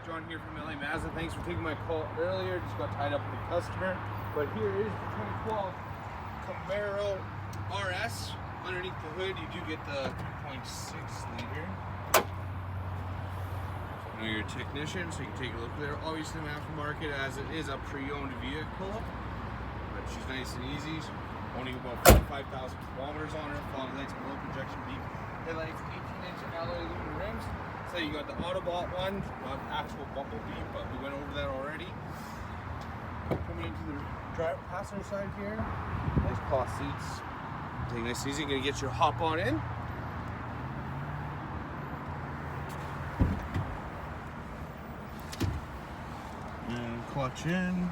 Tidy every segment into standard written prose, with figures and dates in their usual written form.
John here from LA Mazda. Thanks for taking my call earlier. Just got tied up with a customer. But here is the 2012 Camaro RS. Underneath the hood, you do get the 3.6 liter. I know you're a technician, so you can take a look there. Obviously, an aftermarket as it is a pre-owned vehicle. But she's nice and easy. Only about 45,000 kilometers on her. Fog lights, below projection beam headlights, 18-inch alloy aluminum rims. So you got the Autobot one, not actual Bumblebee, but we went over that already. Coming into the passenger side here, nice cloth seats. Take it nice and easy. Gonna get your hop on in. And clutch in.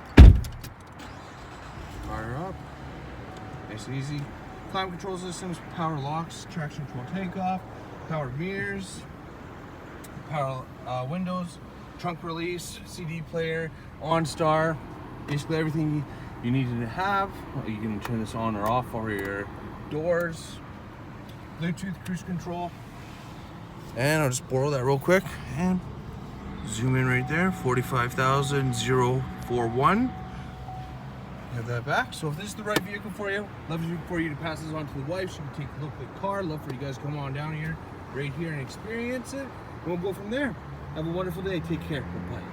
Fire up. Nice and easy. Climate control systems, power locks, traction control takeoff, power mirrors, power windows, trunk release, CD player, OnStar, basically everything you needed to have. You can turn this on or off for your doors, Bluetooth cruise control. And I'll just borrow that real quick and zoom in right there, 45,041. Have that back. So if this is the right vehicle for you, love for you to pass this on to the wife. She can take a look at the car. Love for you guys to come on down here, right here, and experience it. We'll go from there. Have a wonderful day. Take care. Bye-bye.